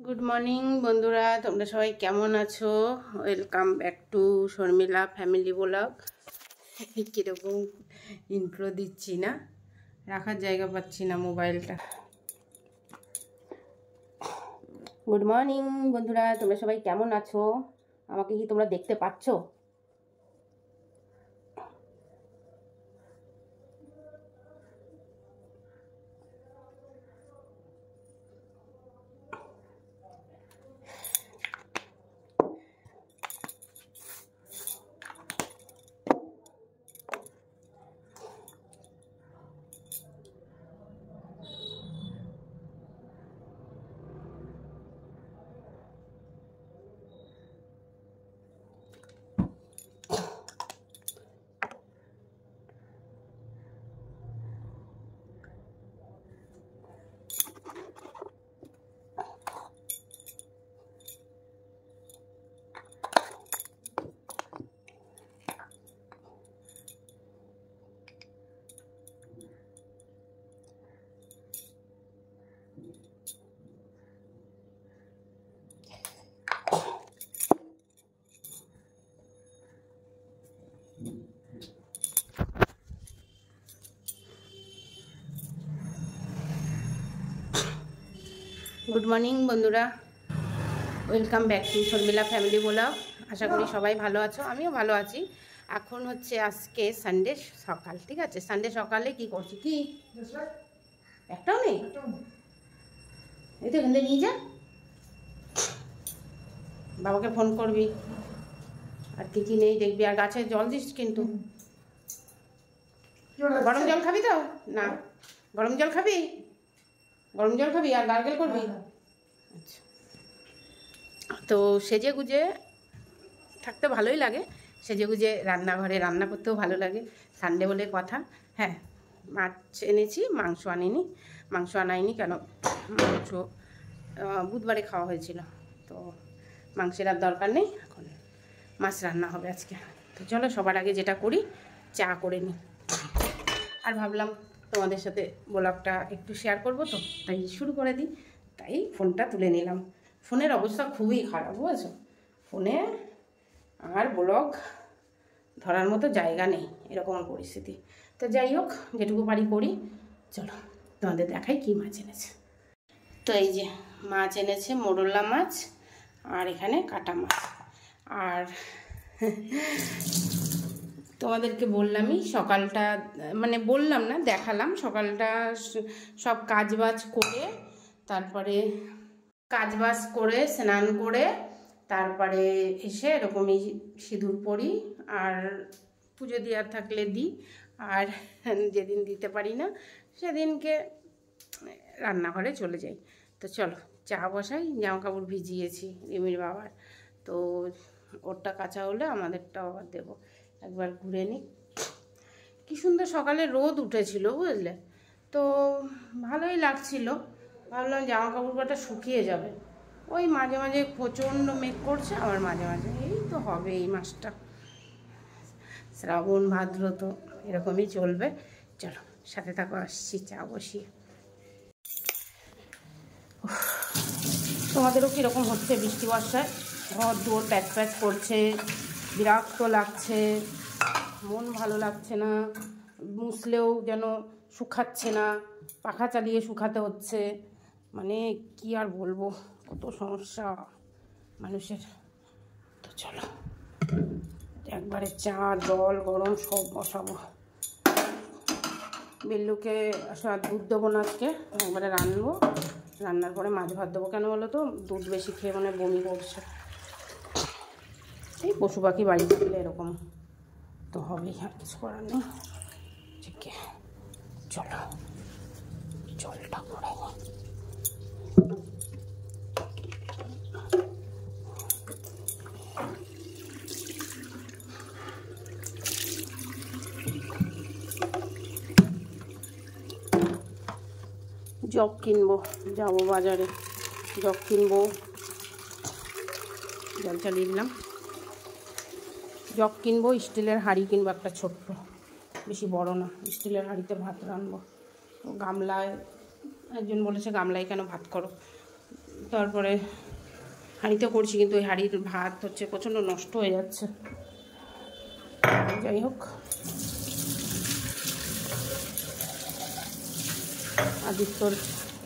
Good morning বন্ধুরা, তোমরা সবাই কেমন আছো? Welcome back to Sharmila family blog. কীরকম ইন্ট্রো দিচ্ছি না, রাখার জায়গা পাচ্ছি না মোবাইলটা। গুড মর্নিং বন্ধুরা, তোমরা সবাই কেমন আছো? আমাকে কি তোমরা দেখতে পাচ্ছো? গুড মর্নিং বন্ধুরা, welcome back to Sharmila family blog. আশা করি সবাই ভালো আছো, আমিও ভালো আছি। এখন হচ্ছে আজকে সানডে সকাল, ঠিক আছে? সানডে সকালে কি করছি? কি একটাও নেই? এই তো এখান থেকে নিয়ে যা, বাবাকে ফোন করবি, আর কি কি নেই দেখবি। আর গাছে জল দিস কিন্তু। গরম জল খাবি তো? না, গরম জল খাবি? গরম জল খাবি আর গার্গেল করবি? আচ্ছা, তো সেজে গুজে থাকতে ভালোই লাগে, সেজে গুজে রান্নাঘরে রান্না করতেও ভালো লাগে। সানডে বলে কথা। হ্যাঁ, মাছ এনেছি, মাংস আনিনি। মাংস আনাইনি কেন, মাংস বুধবারে খাওয়া হয়েছিল, তো মাংসের আর দরকার নেই। এখন মাছ রান্না হবে আজকে। তো চলো সবার আগে যেটা করি, চা করে নিই। আর ভাবলাম তোমাদের সাথে ব্লগটা একটু শেয়ার করবো, তো তাই শুরু করে দিই। তাই ফোনটা তুলে নিলাম। ফোনের অবস্থা খুবই খারাপ, বুঝেছো? ফোনে আর ব্লগ ধরার মতো জায়গা নেই, এরকম পরিস্থিতি। তো যাই হোক, যেটুকু পারি করি। চলো তোমাদের দেখাই কি মাছ এনেছে। তো এই যে মাছ এনেছে, মোরলা মাছ, আর এখানে কাটা মাছ। আর তোমাদেরকে বললামই সকালটা, মানে বললাম না, দেখালাম সকালটা সব কাজবাজ করে, তারপরে কাজবাজ করে স্নান করে তারপরে এসে এরকমই সিঁদুর পরি, আর পুজো দেওয়ার থাকলে দিই, আর যেদিন দিতে পারি না সেদিনকে রান্নাঘরে চলে যাই। তো চলো চা বসাই। জামা কাপড় ভিজিয়েছি রিমির বাবার, তো ওরটা কাঁচা হলে আমাদেরটাও আবার দেবো। একবার ঘুরে নিই। কী সুন্দর সকালে রোদ উঠেছিল, বুঝলে? তো ভালোই লাগছিল। ভাবলাম জামা কাপড় কটা শুকিয়ে যাবে। ওই মাঝে মাঝে প্রচণ্ড মেঘ করছে, আবার মাঝে মাঝে এই তো হবে এই মাসটা, শ্রাবণ ভাদ্র তো এরকমই চলবে। চলো সাথে থাকো, আসছি চা বসিয়ে। তোমাদেরও কীরকম হচ্ছে বৃষ্টি বর্ষায়? ঘর দুয়ার প্যাচ প্যাচ করছে, বিরক্ত লাগছে, মন ভালো লাগছে না, মুছলেও যেন শুকাচ্ছে না, পাখা চালিয়ে শুকাতে হচ্ছে। মানে কি আর বলবো, কত সমস্যা মানুষের। তো চলো একবারে চা জল গরম সব বসাবো। বিল্লুকে দুধ দেবো না আজকে, একবারে রান্নবো। রান্নার পরে মাছ ভাত দেবো। কেন বলো তো, দুধ বেশি খেয়ে মানে বমি করছে। এই পশু পাখি বাড়ি থাকলে এরকম তো হবেই, আর কিছু করার নেই। ঠিক আছে, চলো জলটা করে নিই। জগ কিনবো, যাবো বাজারে, জগ কিনবো। জল চালিয়ে দিলাম। জগ কিনবো, স্টিলের হাঁড়ি কিনবো একটা ছোট্ট, বেশি বড় না। স্টিলের হাঁড়িতে ভাত রান্নবো। তো গামলায়, একজন বলেছে গামলায় কেন ভাত করো, তারপরে হাঁড়িতে করছি, কিন্তু ওই হাঁড়ির ভাত হচ্ছে প্রচণ্ড নষ্ট হয়ে যাচ্ছে। যাই হোক, আদিত্যর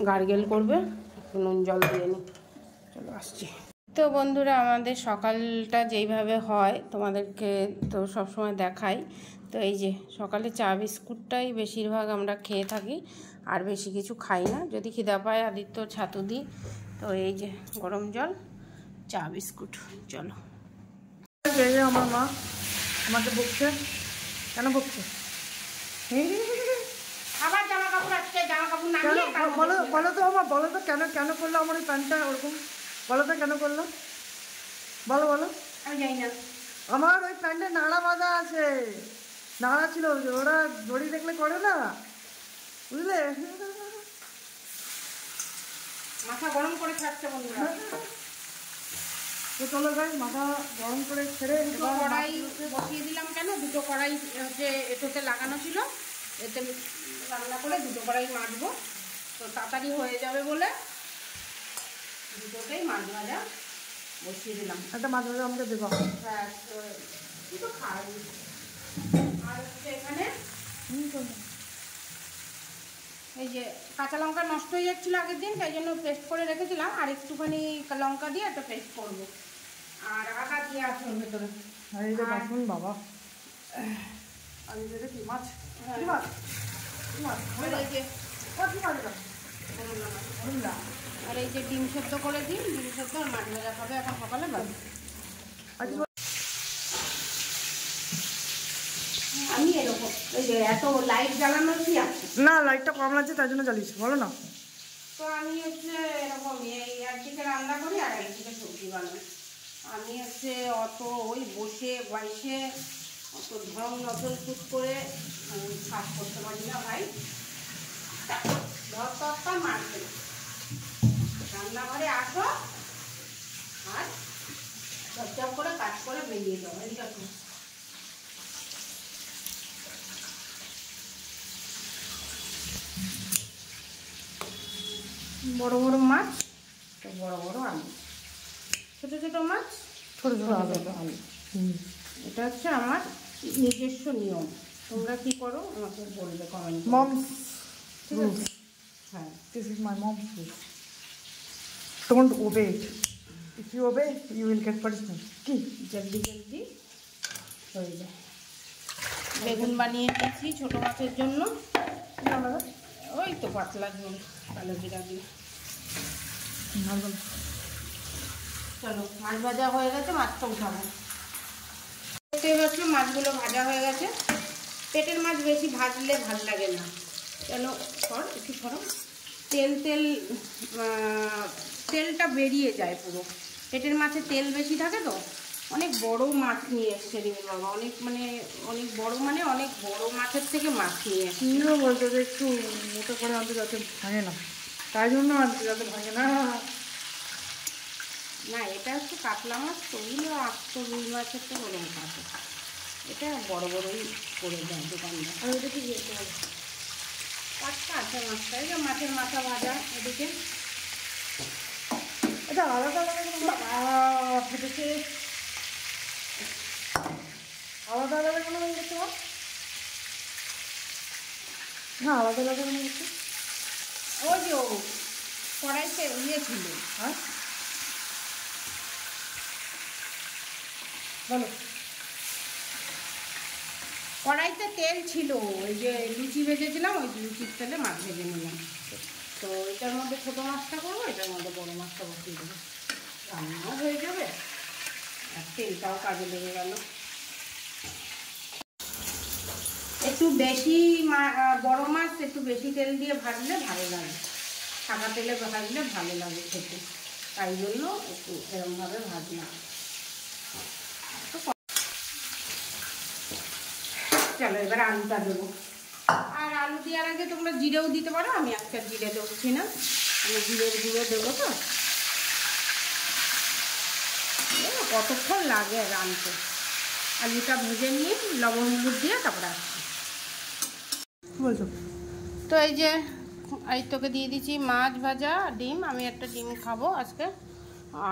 গার্গেল করবে, নুন জল দিয়ে নি। চলো আসছি। তো বন্ধুরা, আমাদের সকালটা যেইভাবে হয় তোমাদেরকে তো সবসময় দেখাই। তো এই যে সকালে চা বিস্কুটটাই বেশিরভাগ আমরা খেয়ে থাকি, আর বেশি কিছু খাই না। যদি খিদা পায় আদিত্য ছাতু দিই। তো এই যে গরম জল, চা বিস্কুট। চলো। আমার মা আমাকে বকছে, কেন বকছে? আবার জামা কাপড় আজকে জামা কাপড় না বলো বলো তো আমার, বলো তো কেন কেন করলো আমার এই প্যান্টটা ওরকম? বলো তো কেন করলো, বলো বলো। আমি জানি না। আমার ওই প্যান্টে নাড়া বাঁধা আছে, নাড়া ছিল, ওরা দড়ি দেখলে করে না, বুঝলে? মাথা গরম করে ছাড়ছে বন্ধুরা। তো চলো ভাই, মাথা গরম করে ছেড়ে দুটো কড়াই বসিয়ে দিলাম। কেন? দুটো কড়াই হচ্ছে এটোতে লাগানো ছিল, এতে রান্না করে দুটো কড়াই মাজবো, তো তাড়াতাড়ি হয়ে যাবে বলে দুটোতেই মাছ ভাজা বসিয়ে দিলাম। একটা মাছ ভাজা আমাকে দেবো। হ্যাঁ, তো খাই। আর হচ্ছে এখানে এই যে কাঁচা লঙ্কা নষ্ট হয়ে যাচ্ছিলো আগের দিন, তাই জন্য পেস্ট করে রেখেছিলাম, আর একটুখানি লঙ্কা দিয়ে একটা পেস্ট করবো। আর আদা দিয়ে আছে ওর ভেতরে। আর এই যে বাসন বাবা, আর এই যে কি মাছ, কি মাছ? কি মাছ? এই যে কি মাছ? আর এই যে ডিম সেদ্ধ করে দিই, ডিম সেদ্ধ আর মাছ ভাজা খাবে এখন সকালে। আমি এরকম ওই যে এত লাইট জ্বালানো কি আছে না, লাইটটা কম লাগছে তাই জন্য জ্বালিয়েছি, বলো না। তো আমি হচ্ছে এরকম এই একদিকে রান্না করি আর একদিকে সবজি বানাই। আমি হচ্ছে অত ওই বসে বসে অত ঢং নজল কুট করে কাজ করতে পারি না ভাই। ধরটা মারতে রান্নাঘরে আসো আর চপচপ করে কাজ করে বেরিয়ে যাও। এইরকম বড় বড় মাছ, তো বড় বড় আলু, ছোট ছোট মাছ, ছোট ছোট আলু। এটা হচ্ছে আমার নিজস্ব নিয়ম। তোমরা কি করো আমাকে বলবে কমেন্ট। Mom's rules. হ্যাঁ, This is my mom's rules. Don't obey it. If you obey, you will get punishment. কি? জলদি জলদি হয়ে যায়। বেগুন বানিয়ে নিয়েছি ছোট মাছের জন্য। ওই তো পাতলা ঝোল কালো জিরা দিয়ে। চলো, মাছ ভাজা হয়ে গেছে, মাছটা উঠাবো। দেখতে পাচ্ছ মাছগুলো ভাজা হয়ে গেছে। পেটের মাছ বেশি ভাজলে ভাল লাগে না, কেন সর একটু সরো, তেলটা বেরিয়ে যায় পুরো। পেটের মাছে তেল বেশি থাকে তো। অনেক বড় মাছ নিয়ে এসছে রিমি বাবা, অনেক বড়, মানে অনেক বড় মাছের থেকে মাছ নিয়ে এসছে। তুমিও বলতে যে একটু মোটা করে আনতে যাতে ভাঙে না, তাই জন্য আনতে যাতে ভাঙে না। না, এটা হচ্ছে কাতলা মাছ, তো ওগুলো আস্ত রুই মাছের তো ওরকম কাটে, এটা বড় বড়ই করে দেয় দোকানদার। আর ওটা কি যেতে হবে টাটকা আছে মাছটা। এই যে মাছের মাথা ভাজা এদিকে। এটা আলাদা আলাদা ফুটেছে, আলাদা আলাদা কোনো দেখতে পাও না, আলাদা আলাদা কোনো দেখতে। ওই যে কড়াইতে ছিল। হ্যাঁ বলো। কড়াইতে তেল ছিল, ওই যে লুচি ভেজেছিলাম, ওই লুচির তেলে মাছ ভেজে নিলাম। তো এটার মধ্যে ছোটো মাছটা করবো, এটার মধ্যে বড় মাছটা বসিয়ে দেবো, রান্নাও হয়ে যাবে আর তেলটাও কাজে লেগে গেল। একটু বেশি বড় মাছ একটু বেশি তেল দিয়ে ভাজলে ভালো লাগে, সাদা তেলে ভাজলে ভালো লাগে খেতে, তাই জন্য একটু এরকমভাবে ভাজলাম। চলো এবার আলুটা দেবো। আর আলু দেওয়ার আগে তোমরা জিরেও দিতে পারো, আমি আজকে জিরে দেবছি না, আমি জিরের গুঁড়ো দেবো। তো কতক্ষণ লাগে রানতে। আলুটা ভেজে নিয়ে লবণ হলুদ দিয়ে তারপরে আসছি। বলছো তো এই যে এই তোকে দিয়ে দিচ্ছি মাছ ভাজা, ডিম। আমি একটা ডিম খাবো আজকে।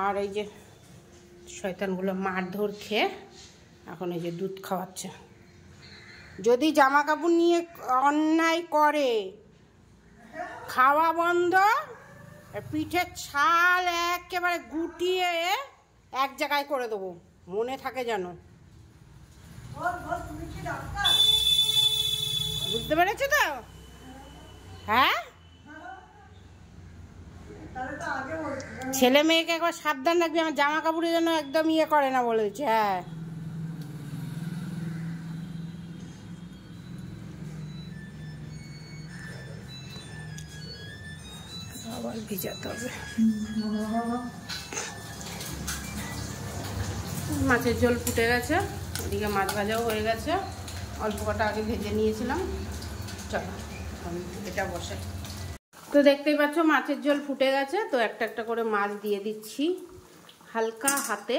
আর এই যে শয়তানগুলো মারধর খেয়ে এখন এই যে দুধ খাওয়াচ্ছে। যদি জামা কাপড় নিয়ে অন্যায় করে খাওয়া বন্ধ, পিঠের ছাল একেবারে গুটিয়ে এক জায়গায় করে দেবো, মনে থাকে যেন। বুঝতে পেরেছো তো? হ্যাঁ, ছেলে মেয়েকে একবার সাবধান রাখবি, আমার জামা কাপড়ে যেন একদম ইয়ে করে না বলেছে। হ্যাঁ, আবার ভিজাতে হবে। মাছের ঝোল ফুটে গেছে, ওদিকে মাছ ভাজাও হয়ে গেছে। অল্প কটা আগে ভেজে নিয়েছিলাম। চলো এটা বসে। তো দেখতেই পাচ্ছ মাছের ঝোল ফুটে গেছে। তো একটা একটা করে মাছ দিয়ে দিচ্ছি হালকা হাতে,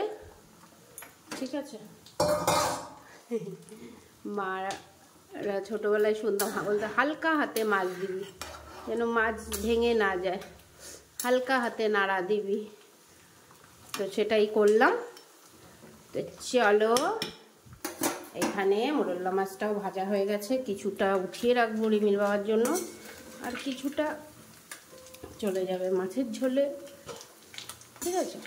ঠিক আছে? মারা ছোটোবেলায় শুনতাম বলতে হালকা হাতে মাছ দিবি, যেন মাছ ভেঙে না যায়, হালকা হাতে নাড়া দিবি। তো সেটাই করলাম। তো চলো, এখানে মোরলা মাছটাও ভাজা হয়ে গেছে, কিছুটা উঠিয়ে রাখবো রিমিল বাবার জন্য, আর কিছুটা চলে যাবে মাছের ঝোলে, ঠিক আছে?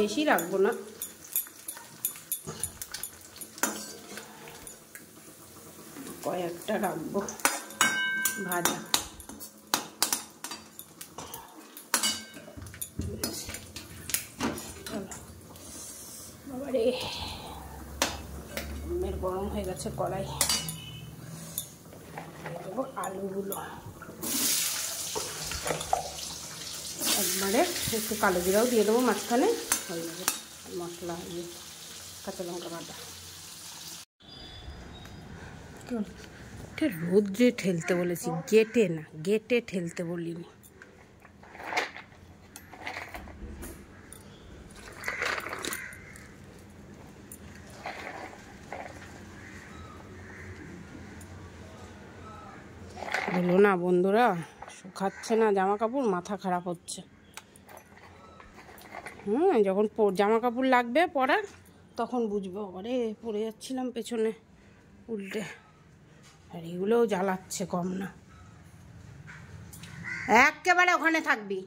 বেশি রাখবো না, কয়েকটা রাখবো ভাজা। বাবারে গরম হয়ে গেছে কড়াই। দেবো আলুগুলো একবারে, একটু কালো জিরাও দিয়ে দেবো মাঝখানে, হয়ে যাবে। মশলা দিয়ে কাঁচা লঙ্কা বাটা। রোদ্রে ঠেলতে বলেছি, গেটে না, গেটে ঠেলতে বলিনি। বলো না বন্ধুরা, শুকাচ্ছে না জামা কাপড়, মাথা খারাপ হচ্ছে। যখন জামা কাপড় লাগবে পরার তখন বুঝবো। আরে পরে যাচ্ছিলাম পেছনে উল্টে, আর এগুলোও জ্বালাচ্ছে কম না। একেবারে ওখানে থাকবি,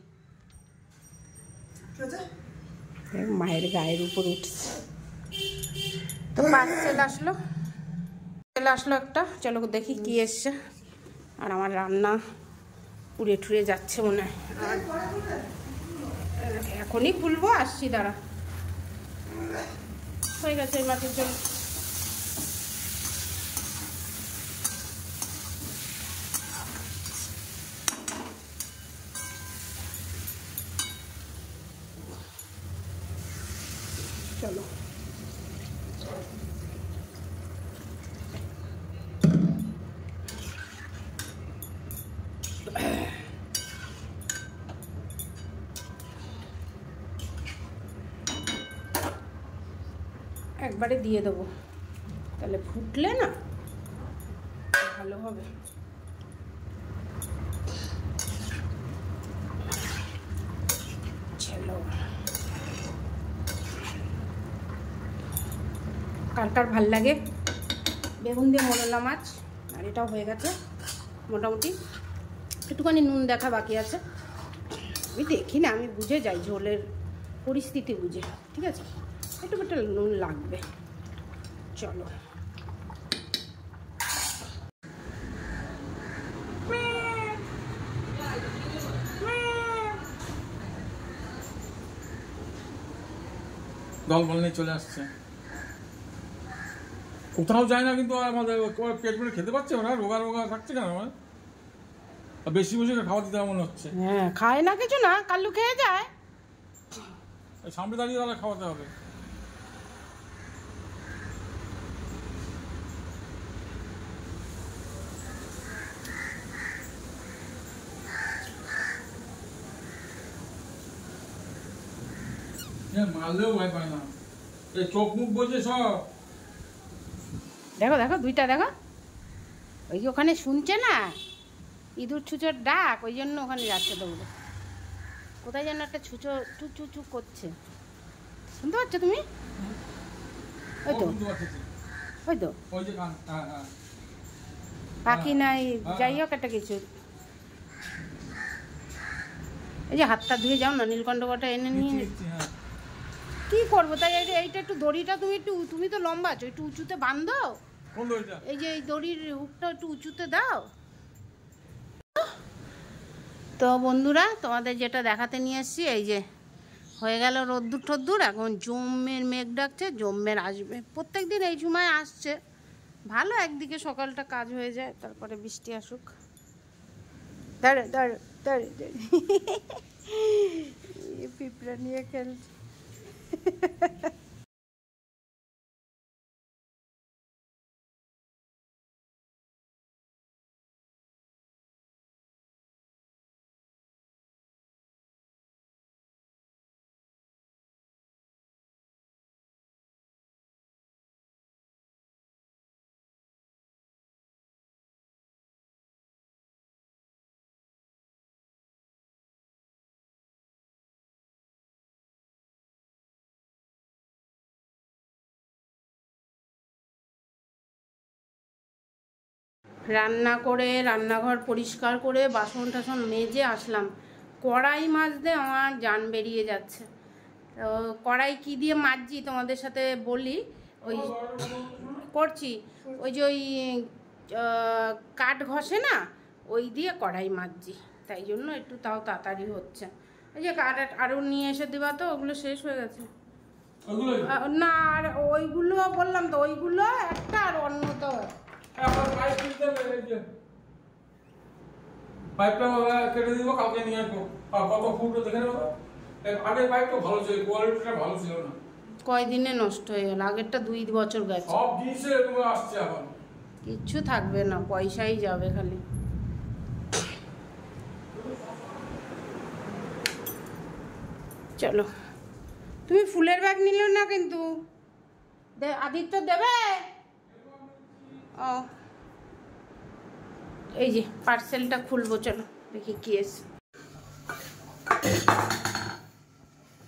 মায়ের গায়ের উপর উঠছে। তো পার্সেল আসলো, একটা, চলো দেখি কি এসছে। আর আমার রান্না পুড়ে ঠুড়ে যাচ্ছে মনে হয়। আর এখনই খুলবো, আসছি দাঁড়া। হয়ে গেছে এই মাছের জন্য। চলো একবারে দিয়ে দেবো, তাহলে ফুটলে না ভালো হবে। চলো, কার কার ভাল লাগে বেগুন দিয়ে মোরলা মাছ। আর এটাও হয়ে গেছে মোটামুটি, একটুখানি নুন দেখা বাকি আছে। আমি দেখি না, আমি বুঝে যাই ঝোলের পরিস্থিতি বুঝে, ঠিক আছে? একটু নুন লাগবে। চলো দল বল নিয়ে চলে আসছে, কোথাও যায় না। কিন্তু আমাদের পেট ভরে খেতে পারছে ওরা, রোগা রোগা থাকছে কেন? আমার বেশি বেশি খাবার দিতে মনে হচ্ছে। হ্যাঁ, খায় না কিছু না, কাল্লু খেয়ে যায়। সামনে দাঁড়িয়ে তাহলে খাওয়াতে হবে। মারলেও ভয় পায় না, এই চোখ মুখ বলছে সব। দেখো দেখো দুইটা দেখো, ওই যে ওখানে শুনছে না ইঁদুর ছুঁচোর ডাক, ওই জন্য ওখানে যাচ্ছে দৌড়ে। কোথায় যেন একটা ছুঁচো চু চু চু করছে, শুনতে পাচ্ছ তুমি? ওই তো ওই তো পাখি নাই, যাই হোক একটা কিছু। এই যে হাতটা ধুয়ে যাও না, নীলকণ্ঠ কটা এনে নিয়ে কি করবো তাই। এইটা একটু দড়িটা তুমি তো লম্বা আছো, একটু উঁচুতে বাঁধো। এই যে এই দড়ির হুকটা একটু উঁচুতে দাও। তো বন্ধুরা তোমাদের যেটা দেখাতে নিয়ে এসছি, এই যে হয়ে গেল রোদ্দুর ঠদ্দুর, এখন জমের মেঘ ডাকছে, জমের আসবে। প্রত্যেক দিন এই সময় আসছে, ভালো একদিকে সকালটা কাজ হয়ে যায়, তারপরে বৃষ্টি আসুক। দাঁড়ে দাঁড়ে দাঁড়ে দাঁড়ে পিঁপড়া নিয়ে খেলছে। রান্না করে রান্নাঘর পরিষ্কার করে বাসন টাসন মেজে আসলাম, কড়াই মাজতে আমার জান বেরিয়ে যাচ্ছে। তো কড়াই কি দিয়ে মাজছি তোমাদের সাথে বলি, ওই করছি ওই যে ওই কাঠ ঘষে না, ওই দিয়ে কড়াই মাজছি, তাই জন্য একটু তাও তাড়াতাড়ি হচ্ছে। এই যে কাঠ আরও নিয়ে এসে দেবা, তো ওগুলো শেষ হয়ে গেছে না, আর ওইগুলো বললাম তো, ওইগুলো একটা আর অন্য তো পাইপটা কেটে দিব, কালকে নিয়ে আসবো। কত ফুট দেখে নেবো। আগের পাইপটা ভালো ছিল, কোয়ালিটিটা ভালো ছিল না, কয়দিনে নষ্ট হয়ে গেল। আগেরটা 2 বছর গেছে, সব জিনিসে এরকম আসছে এখন। কিচ্ছু থাকবে না, পয়সাই যাবে খালি। চলো, তুমি ফুলের ব্যাগ নিলে না কিন্তু, আদিত্য দেবে। ও এই যে পার্সেলটা খুলবো, চলো দেখি কি এসে।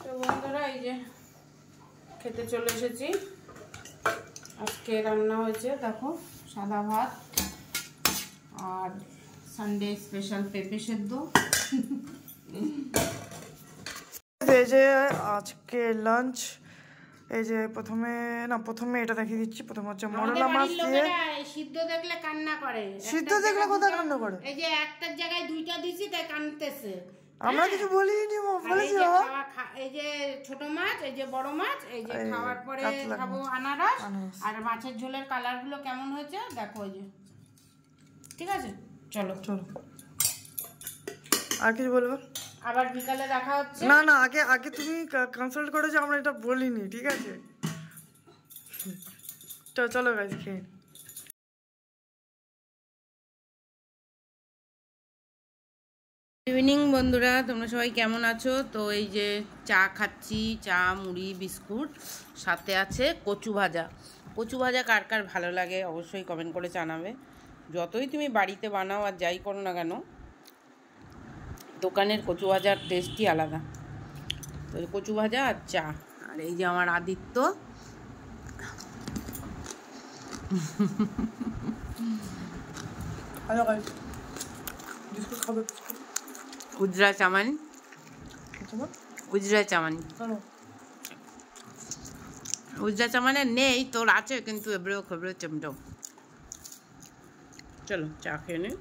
তো বন্ধুরা এই যে খেতে চলে এসেছি। আজকে রান্না হয়েছে দেখো, সাদা ভাত আর সানডে স্পেশাল পেঁপে সেদ্ধ। এই যে আজকে লাঞ্চ, এই যে প্রথমে এটা দেখিয়ে দিচ্ছি। প্রথমে হচ্ছে মরলা মাছ দিয়ে। সিদ্ধ দেখলে কান্না করে, সিদ্ধ দেখলে কোথায় কান্না করে? এই যে একটার জায়গায় 2টা দিছি তাই কাঁদতেছে। আমরা কিছু বলিনি, বলেছি এই যে ছোট মাছ, এই যে বড় মাছ, এই যে খাওয়ার পরে খাবো আনারস। আর মাছের ঝোলের কালার গুলো কেমন হয়েছে দেখো, এই যে ঠিক আছে। চলো চলো, আর কিছু বলবো? আবার বিকালে দেখা হচ্ছে। না না, আগে তুমি কনসাল্ট করো যে আমরা এটা বলিনি, ঠিক আছে? চলো গাইস, খেয়ে। ইভিনিং বন্ধুরা, তোমরা সবাই কেমন আছো? তো এই যে চা খাচ্ছি, চা মুড়ি বিস্কুট, সাথে আছে কচু ভাজা। কচু ভাজা কার কার ভালো লাগে অবশ্যই কমেন্ট করে জানাবে। যতই তুমি বাড়িতে বানাও আর যাই করো না কেন, দোকানের কচু ভাজার টেস্টই আলাদা। তো কচু ভাজা আর চা। আর এই যে আমার আদিত্য উজরা চামানি, উজরা চামানি, উজরা চামানে নেই, তোর আছে কিন্তু এবড়ো খবড়ো চমচম। চলো চা খেয়ে নি।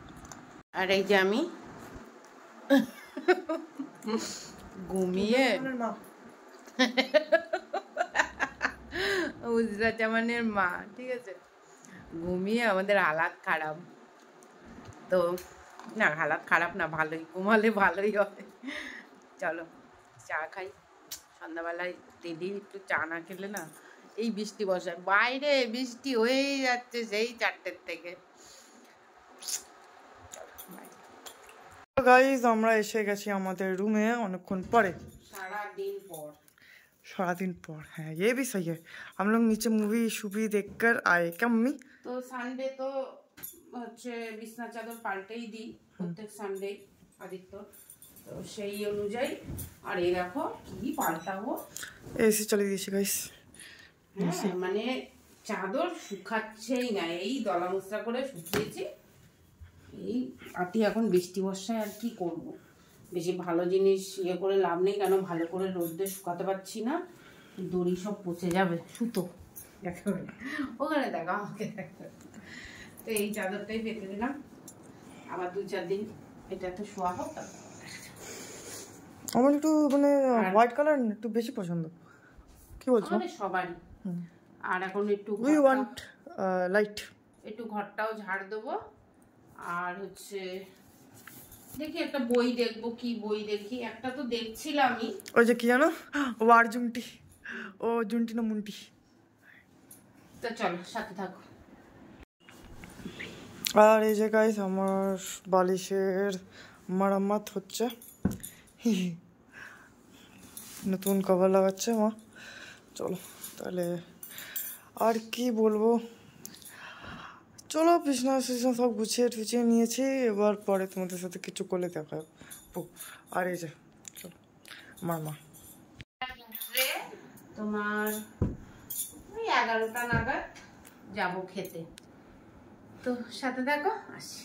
আর এই যে আমি ঘুমিয়ে, উজরা চামানের মা, ঠিক আছে, ঘুমিয়ে আমাদের হালাত খারাপ। তো না, হালাত খারাপ না, ভালোই, ঘুমালে ভালোই হবে। চলো চা খাই। সন্ধ্যাবেলায় ডেলি একটু চা না খেলে না, এই বৃষ্টি বর্ষায় বাইরে বৃষ্টি হয়েই যাচ্ছে সেই 4টের থেকে। গাইস আমরা এসে গেছি আমাদের রুমে অনেকক্ষণ পরে, सारा दिन सारा दिन पर। पर, हाँ ये भी सही है। हम लोग नीचे मूवी शूवी देख कर आए क्या मम्मी? तो তো সানডে তো হচ্ছে বিছনা চাদর পাল্টেই দিই প্রত্যেক সানডে আদিত্য, তো সেই অনুযায়ী। আর এই দেখো কি পাল্টাবো, এসি চালিয়ে দিয়েছি গাইস। হ্যাঁ মানে চাদর শুকাচ্ছেই না, এই দলা মুচড়া করে শুকিয়েছি। এই আটি এখন বৃষ্টি বর্ষায় আর কি করব, বেশি ভালো জিনিস ইয়ে করে লাভ নেই, কেন ভালো করে রোদে শুকাতে পারছি না, দড়ি সব পচে যাবে। সুতো দেখো ওখানে দেখো, আমাকে দেখো। তো এই চাদরটাই পেতে দিলাম, আবার 2-4 দিন এটা তো শোয়া হোক। আমার একটু মানে হোয়াইট কালার একটু বেশি পছন্দ, কি বলছো? আমাদের সবারই। আর এখন একটু উই ওয়ান্ট লাইট, একটু ঘরটাও ঝাড় দেবো। আর হচ্ছে দেখি একটা বই দেখবো, কি বই দেখি, একটা তো দেখছিলামই, ওই যে কি জানো, ওয়ার জুমটি, ও জুমটি না মুন্টি। তো চলো সাথে থাকো। আর এই যে গাইস আমার বালিশের মারাম্মাত হচ্ছে, নতুন কভার লাগাচ্ছে মা। চলো তাহলে আর কি বলবো, চলো বিছনা সিছনা সব গুছিয়ে টুছিয়ে নিয়েছি, এবার পরে তোমাদের সাথে কিছু করলে দেখা হবে। আর এই যে চলো আমার মা তোমার ওই 11টা নাগাদ যাবো খেতে, তো সাথে দেখো আসি।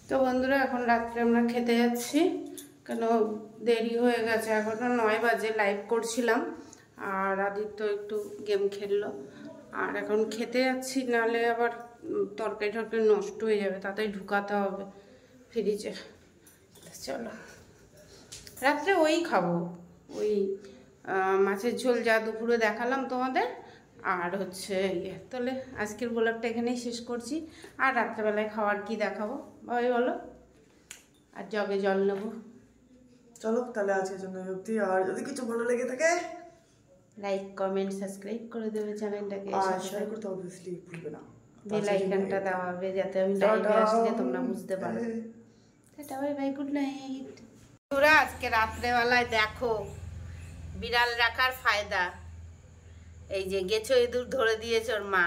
তো বন্ধুরা এখন রাত্রে আমরা খেতে যাচ্ছি, কেন দেরি হয়ে গেছে, এখনো 9 বাজে, লাইভ করছিলাম আর আদিত্য একটু গেম খেললো। আর এখন খেতে যাচ্ছি, নাহলে আবার তরকারি টরকারি নষ্ট হয়ে যাবে, তাড়াতাড়ি ঢুকাতে হবে ফ্রিজে। চলো রাত্রে ওই খাবো, ওই মাছের ঝোল যা দুপুরে দেখালাম তোমাদের, আর হচ্ছে ইয়ে। তাহলে আজকের ব্লগটা এখানেই শেষ করছি, আর রাত্রেবেলায় খাওয়ার কি দেখাবো ভাই বলো, আর জগে জল নেবো। চলো তাহলে আজকের জন্য অবধি, আর যদি কিছু ভালো লেগে থাকে লাইক কমেন্ট সাবস্ক্রাইব করে দেবে চ্যানেলটাকে, আর শেয়ার করতে অবভিয়াসলি ভুলবে না, বেল আইকনটা দেওয়াবে যাতে আমি লাইভে আসলে তোমরা বুঝতে পারো। Tata bye bye, good night. তোরা আজকে রাত্রেবেলায় দেখো বিড়াল রাখার ফায়দা, এই যে গেছো ইঁদুর ধরে দিয়েছে ওর মা,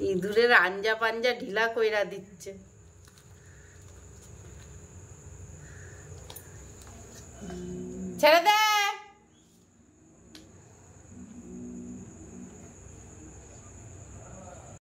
ইঁদুরের আঞ্জা পাঞ্জা ঢিলা কইরা দিচ্ছে। ছেড়ে দে।